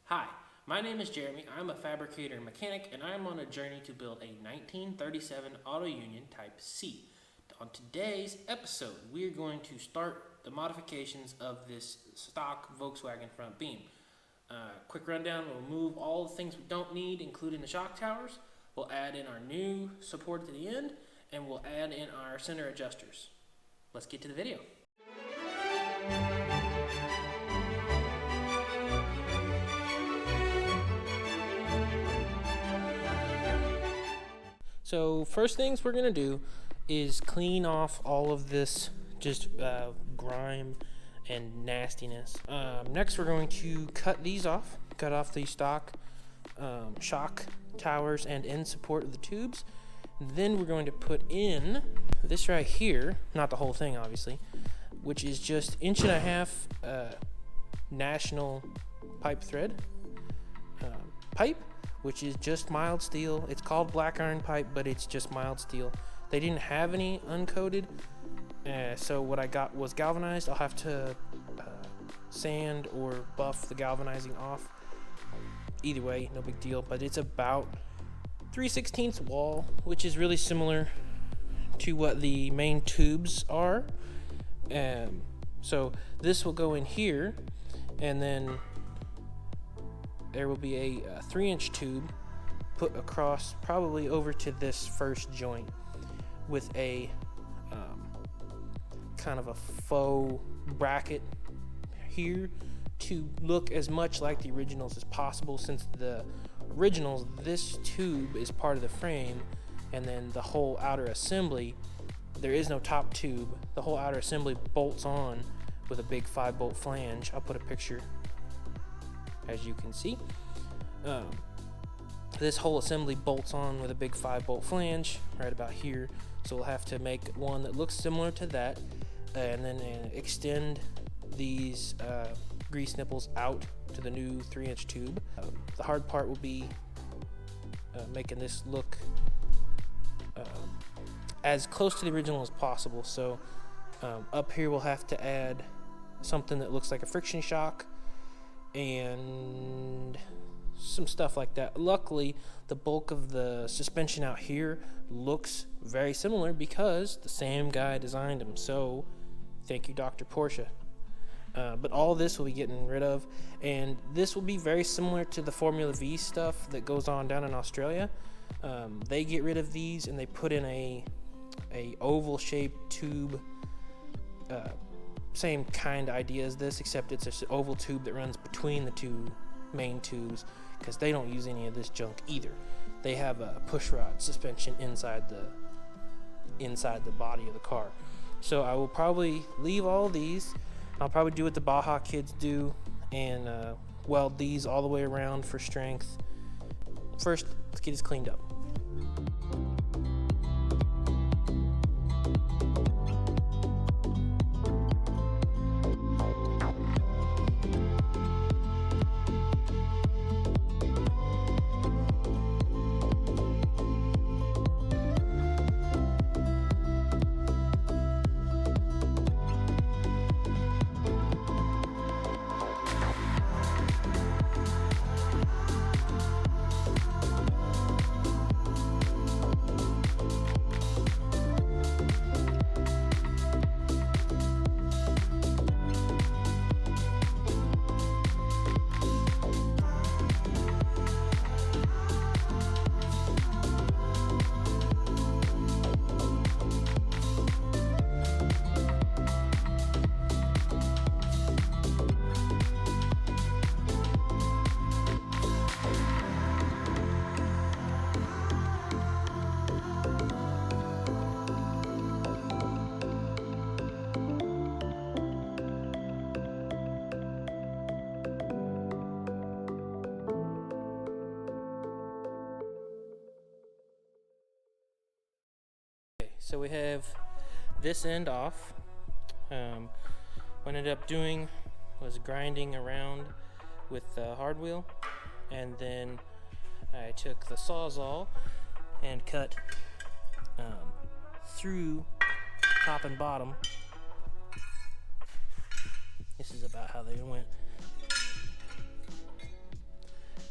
Hi, my name is Jeremy. I'm a fabricator and mechanic, and I'm on a journey to build a 1937 Auto Union Type C. On today's episode, we're going to start the modifications of this stock Volkswagen front beam. Quick rundown, we'll move all the things we don't need, including the shock towers. We'll add in our new support at the end, and we'll add in our center adjusters. Let's get to the video. So first things we're going to do is clean off all of this just grime and nastiness. Next we're going to cut these off, cut off the stock shock towers and end support of the tubes. Then we're going to put in this right here, not the whole thing obviously, which is just 1.5 inch national pipe thread pipe, which is just mild steel. It's called black iron pipe, but it's just mild steel. They didn't have any uncoated, so what I got was galvanized. I'll have to sand or buff the galvanizing off. Either way, no big deal, but it's about 3/16 wall, which is really similar to what the main tubes are. So this will go in here, and then there will be a 3-inch tube put across, probably over to this first joint, with a kind of a faux bracket here to look as much like the originals as possible. Since the originals, this tube is part of the frame, and then the whole outer assembly, there is no top tube. The whole outer assembly bolts on with a big 5-bolt flange. I'll put a picture, as you can see. This whole assembly bolts on with a big 5-bolt flange right about here, so we'll have to make one that looks similar to that, and then extend these grease nipples out to the new 3-inch tube. The hard part will be making this look as close to the original as possible. So up here we'll have to add something that looks like a friction shock and some stuff like that. Luckily, the bulk of the suspension out here looks very similar because the same guy designed them. So thank you, Dr. Porsche. But all this will be getting rid of, and this will be very similar to the Formula V stuff that goes on down in Australia. They get rid of these and they put in a oval shaped tube, same kind of idea as this, except it's an oval tube that runs between the two main tubes, because they don't use any of this junk either. They have a push rod suspension inside the body of the car. So I will probably leave all these. I'll probably do what the Baja kids do and weld these all the way around for strength. First, let's get this cleaned up. So we have this end off. What I ended up doing was grinding around with the hard wheel, and then I took the Sawzall and cut through top and bottom. This is about how they went.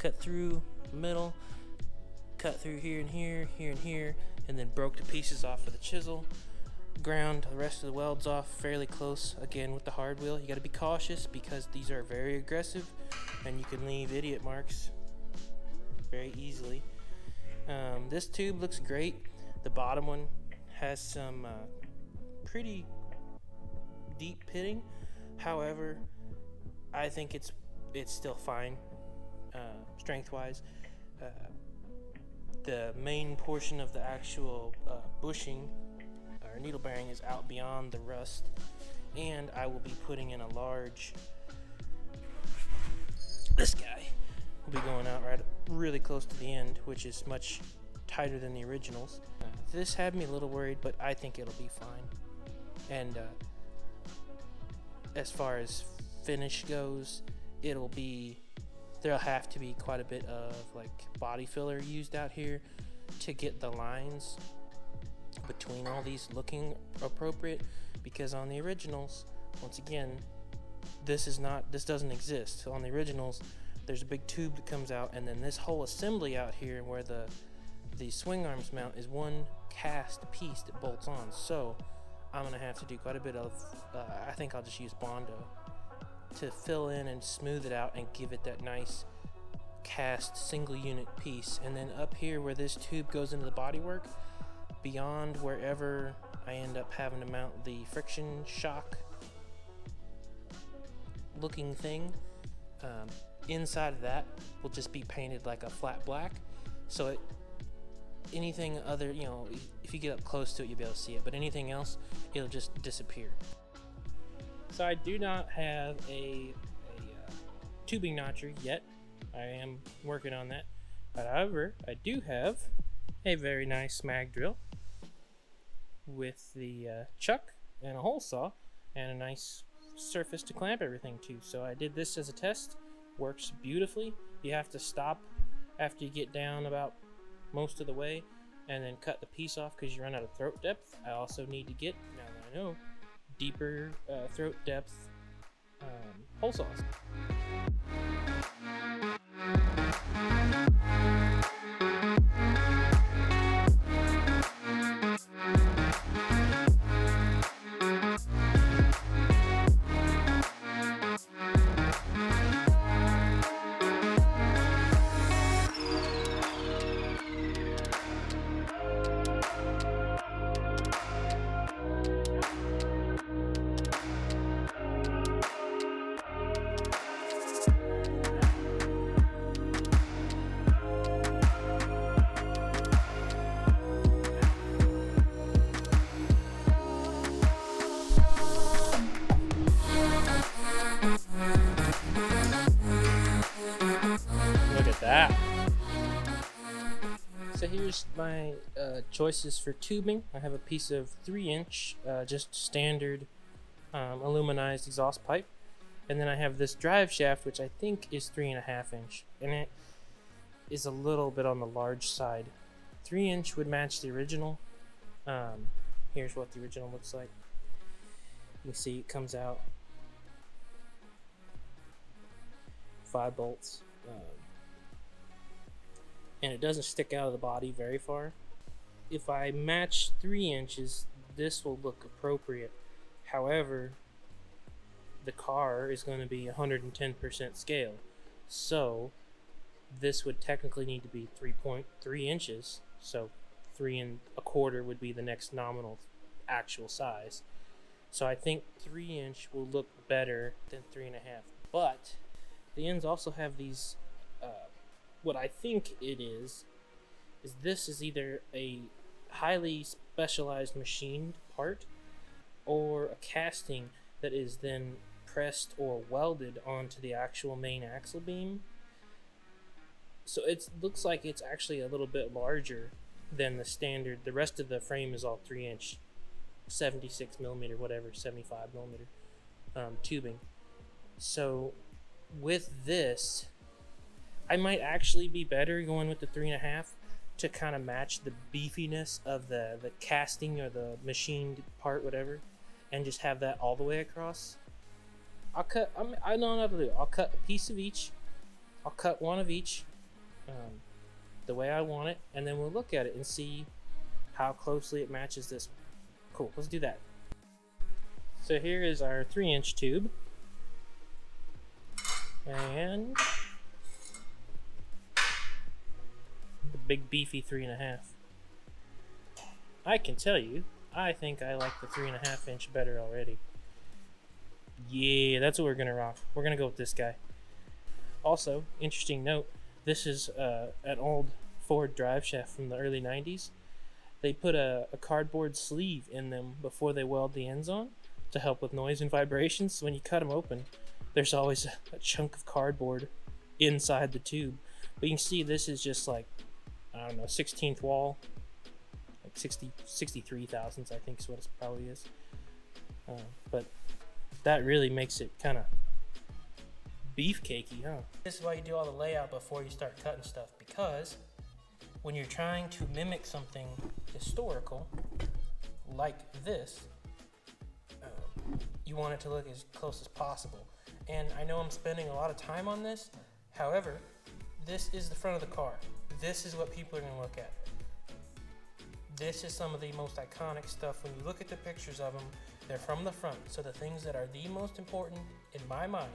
cut through the middle, cut through here and here, here and here, and then broke the pieces off with a chisel. Ground the rest of the welds off fairly close, again with the hard wheel. You got to be cautious because these are very aggressive and you can leave idiot marks very easily. This tube looks great. The bottom one has some pretty deep pitting. However, I think it's still fine strength wise. The main portion of the actual bushing or needle bearing is out beyond the rust, and I will be putting in a large, this guy will be going out really close to the end, which is much tighter than the originals. This had me a little worried, but I think it'll be fine. And as far as finish goes, there'll have to be quite a bit of like body filler used out here to get the lines between all these looking appropriate, because on the originals, once again, this doesn't exist. So on the originals, there's a big tube that comes out, and then this whole assembly out here where the swing arms mount is one cast piece that bolts on. So I'm gonna have to do quite a bit of I think I'll just use Bondo to fill in and smooth it out and give it that nice cast single unit piece. And then up here where this tube goes into the bodywork, beyond wherever I end up having to mount the friction shock looking thing, inside of that will just be painted like a flat black. So anything other, if you get up close to it, you'll be able to see it, but anything else, it'll just disappear. So I do not have a tubing notcher yet. I am working on that. However, I do have a very nice mag drill with the chuck and a hole saw and a nice surface to clamp everything to. So I did this as a test. Works beautifully. You have to stop after you get down about most of the way and then cut the piece off because you run out of throat depth. I also need to get, now that I know, deeper throat depth hole saws. That. So here's my choices for tubing. I have a piece of 3-inch just standard aluminized exhaust pipe, and then I have this drive shaft which I think is 3.5 inch, and it is a little bit on the large side. 3-inch would match the original. Here's what the original looks like. You can see it comes out 5 bolts. And it doesn't stick out of the body very far. If I match 3 inches, this will look appropriate. However, the car is going to be 110% scale. So this would technically need to be 3.3 inches. So 3.25 would be the next nominal actual size. So I think 3-inch will look better than 3.5. But the ends also have these what I think it is this is either a highly specialized machined part or a casting that is then pressed or welded onto the actual main axle beam. So it looks like it's actually a little bit larger than the standard. The rest of the frame is all 3-inch, 76 millimeter, whatever, 75 millimeter tubing. So with this, I might actually be better going with the 3.5 to kind of match the beefiness of the casting or the machined part, whatever, and just have that all the way across. I know what I'll do. I'll cut a piece of each. I'll cut one of each the way I want it, and then we'll look at it and see how closely it matches this one. Cool, let's do that. So here is our 3-inch tube, and the big beefy 3.5. I can tell you, I think I like the 3.5 inch better already. Yeah, that's what we're gonna rock. We're gonna go with this guy. Also, interesting note, this is an old Ford drive shaft from the early 90s. They put a cardboard sleeve in them before they weld the ends on to help with noise and vibrations. So when you cut them open, there's always a chunk of cardboard inside the tube. But you can see this is just like, I don't know, 16th wall, like 63 thousandths, I think is what it probably is. But that really makes it kind of beefcakey, huh? This is why you do all the layout before you start cutting stuff, because when you're trying to mimic something historical like this, you want it to look as close as possible. And I know I'm spending a lot of time on this, however, this is the front of the car. This is what people are going to look at. This is some of the most iconic stuff. When you look at the pictures of them, they're from the front. So the things that are the most important in my mind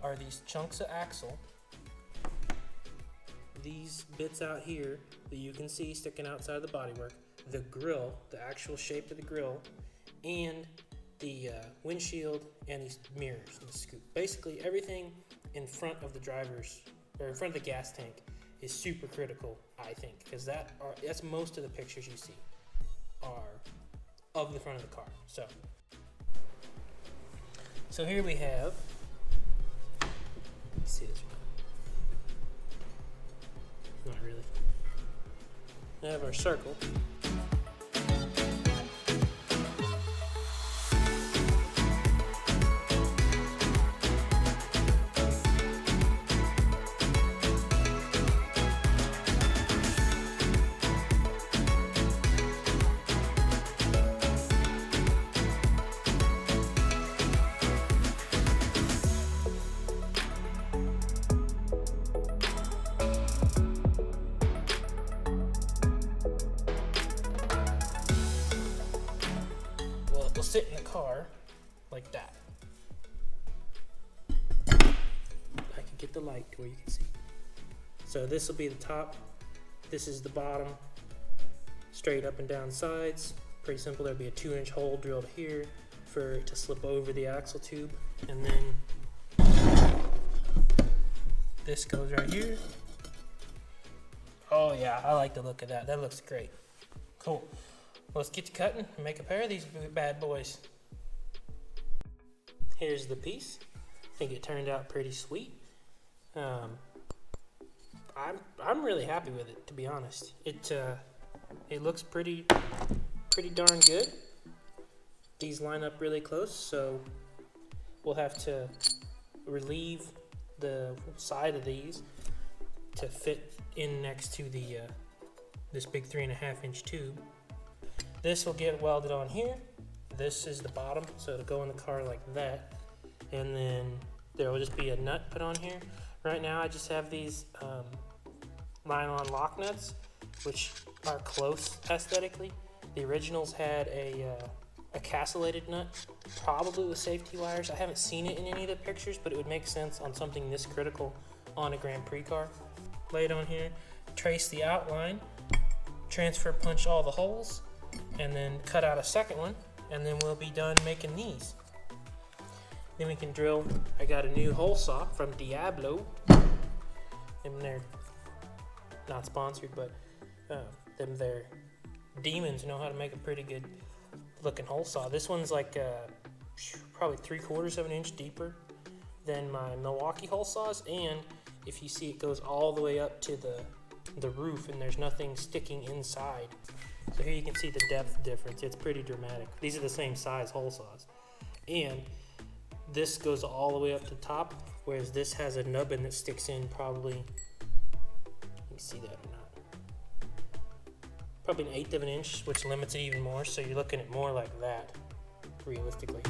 are these chunks of axle, these bits out here that you can see sticking outside the bodywork, the grill, the actual shape of the grill, and the windshield and these mirrors and the scoop. Basically everything in front of the driver's, or in front of the gas tank, is super critical, I think, because that's most of the pictures you see are of the front of the car. So here we have, let's see this one. Not really. We have our circle. Will sit in the car like that. I can get the light to where you can see. So this will be the top, this is the bottom, straight up and down sides. Pretty simple. There'll be a 2-inch hole drilled here for it to slip over the axle tube, and then this goes right here. Oh yeah, I like the look of that. That looks great. Cool. Let's get to cutting and make a pair of these bad boys. Here's the piece. I think it turned out pretty sweet. I'm really happy with it, to be honest. It looks pretty darn good. These line up really close, so we'll have to relieve the side of these to fit in next to the this big 3.5-inch tube. This will get welded on here. This is the bottom, so it'll go in the car like that. And then there will just be a nut put on here. Right now I just have these nylon lock nuts, which are close aesthetically. The originals had a castellated nut, probably with safety wires. I haven't seen it in any of the pictures, but it would make sense on something this critical on a Grand Prix car. Lay it on here, trace the outline, transfer punch all the holes, and then cut out a second one, and then we'll be done making these. Then we can drill. I got a new hole saw from Diablo, and they're not sponsored, but their demons know how to make a pretty good looking hole saw. This one's like probably 3/4 of an inch deeper than my Milwaukee hole saws, and if you see, it goes all the way up to the roof, and there's nothing sticking inside. So here you can see the depth difference. It's pretty dramatic. These are the same size hole saws, and this goes all the way up to the top, whereas this has a nubbin that sticks in probably, let me see that or not, probably 1/8 of an inch, which limits it even more. So you're looking at more like that, realistically.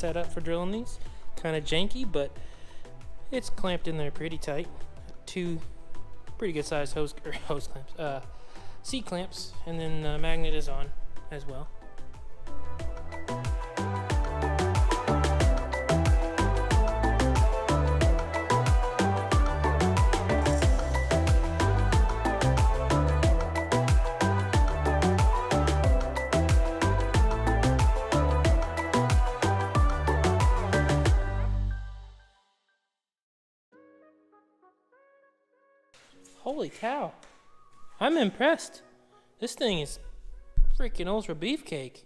setup for drilling these. Kind of janky, but it's clamped in there pretty tight. 2 pretty good sized hose clamps, C-clamps, and then the magnet is on as well. Holy cow, I'm impressed. This thing is freaking ultra beefcake.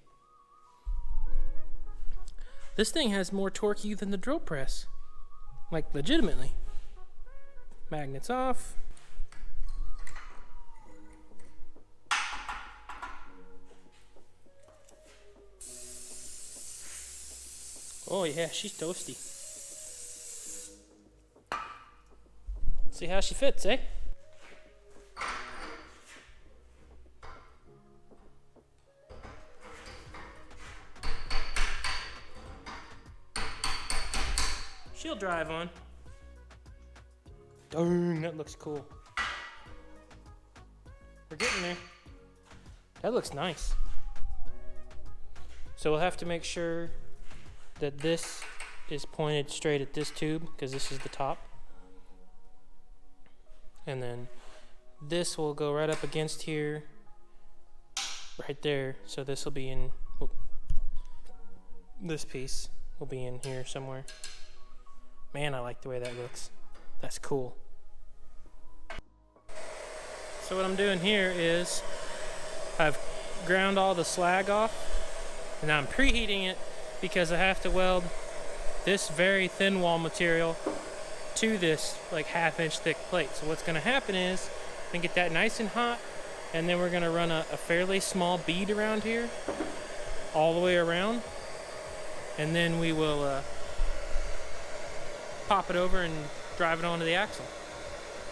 This thing has more torque than the drill press. Like, legitimately. Magnets off. Oh yeah, she's toasty. See how she fits, eh? She'll drive on. Dang, that looks cool. We're getting there. That looks nice. So we'll have to make sure that this is pointed straight at this tube, because this is the top. And then this will go right up against here, right there. So this will be in, this piece will be in here somewhere. Man, I like the way that looks. That's cool. So what I'm doing here is I've ground all the slag off, and I'm preheating it because I have to weld this very thin wall material to this like 1/2 inch thick plate. So what's going to happen is I'm going to get that nice and hot, and then we're going to run a fairly small bead around here all the way around, and then we will pop it over and drive it onto the axle,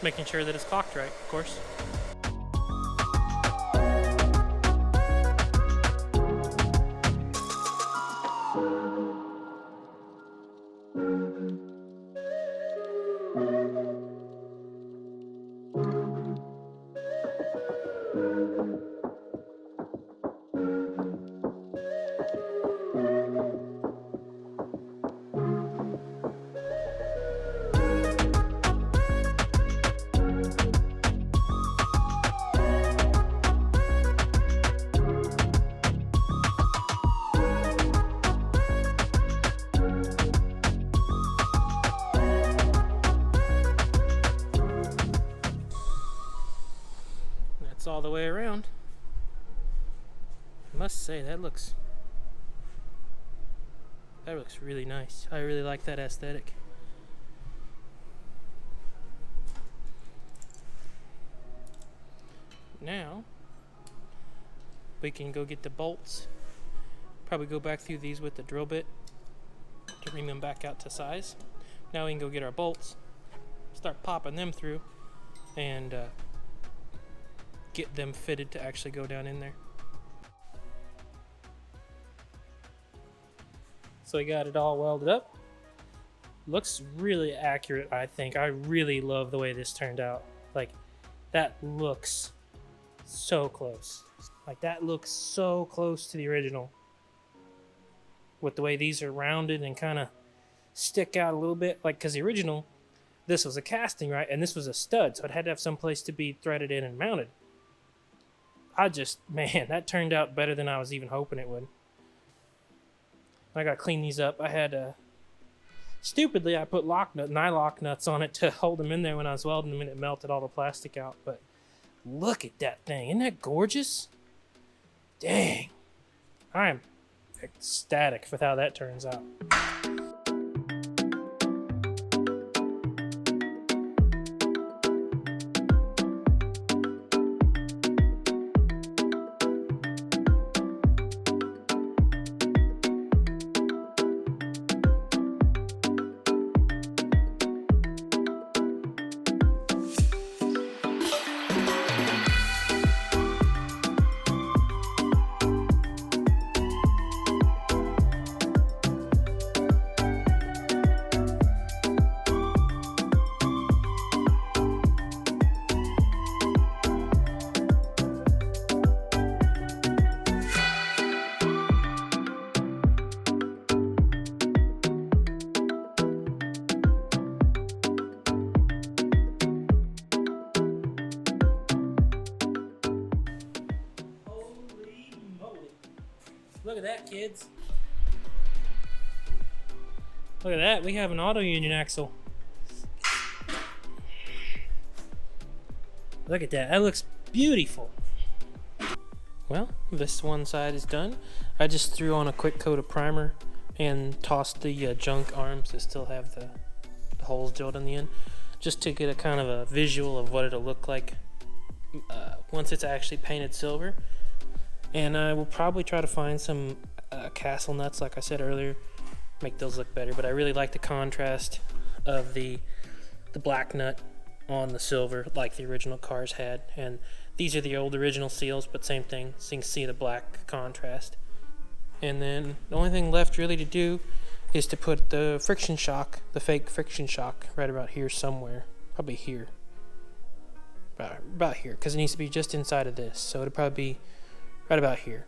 making sure that it's clocked right, of course. All the way around. I must say that looks really nice. I really like that aesthetic. Now we can go get the bolts. Probably go back through these with the drill bit to bring them back out to size. Now we can go get our bolts, start popping them through, and get them fitted to actually go down in there. So we got it all welded up. Looks really accurate, I think. I really love the way this turned out. Like, that looks so close. Like, that looks so close to the original. With the way these are rounded and kind of stick out a little bit. Like, because the original, this was a casting, right? And this was a stud, so it had to have some place to be threaded in and mounted. Man, that turned out better than I was even hoping it would. I gotta clean these up. I had, stupidly, I put nylock nuts on it to hold them in there when I was welding them, and it melted all the plastic out. But look at that thing. Isn't that gorgeous? Dang. I'm ecstatic with how that turns out. Look at that, kids. Look at that, we have an auto union axle. Look at that, that looks beautiful. Well, this one side is done. I just threw on a quick coat of primer and tossed the junk arms that still have the holes drilled in the end, just to get a kind of a visual of what it'll look like once it's actually painted silver. And I will probably try to find some castle nuts, like I said earlier, make those look better. But I really like the contrast of the black nut on the silver, like the original cars had. And these are the old original seals, but same thing, so you can see the black contrast. And then the only thing left really to do is to put the friction shock, the fake friction shock, right about here somewhere. Probably here. About here, because it needs to be just inside of this. So it'll probably be right about here.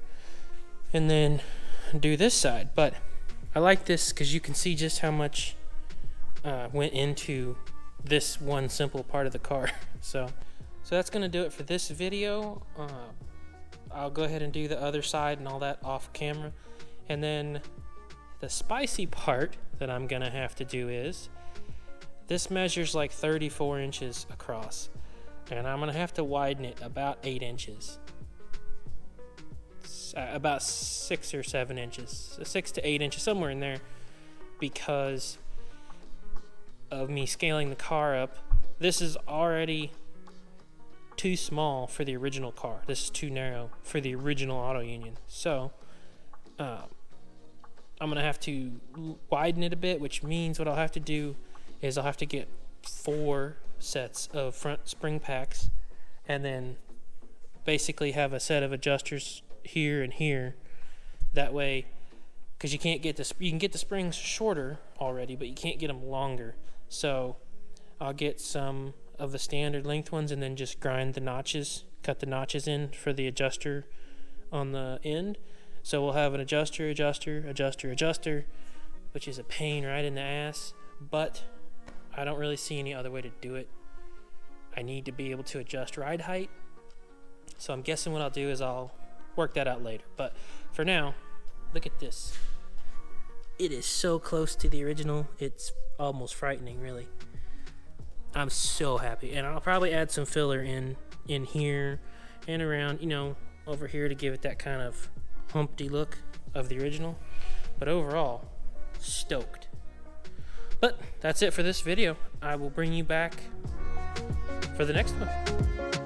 And then do this side. But I like this because you can see just how much went into this one simple part of the car. So that's going to do it for this video. I'll go ahead and do the other side and all that off camera. And then the spicy part that I'm going to have to do is, this measures like 34 inches across. And I'm going to have to widen it about 8 inches. About 6 or 7 inches. 6 to 8 inches, somewhere in there. Because of me scaling the car up. This is already too small for the original car. This is too narrow for the original auto union. So I'm gonna have to widen it a bit, which means what I'll have to do is I'll have to get 4 sets of front spring packs, and then basically have a set of adjusters here and here. That way, because you can't get you can get the springs shorter already, but you can't get them longer. So I'll get some of the standard length ones and then just grind the notches, cut the notches in for the adjuster on the end. So we'll have an adjuster, which is a pain right in the ass, but I don't really see any other way to do it. I need to be able to adjust ride height. So I'm guessing what I'll do is I'll work that out later. But for now, look at this. It is so close to the original, it's almost frightening, really. I'm so happy, and I'll probably add some filler in here and around, over here to give it that kind of humpty look of the original. But overall, stoked. But that's it for this video. I will bring you back for the next one.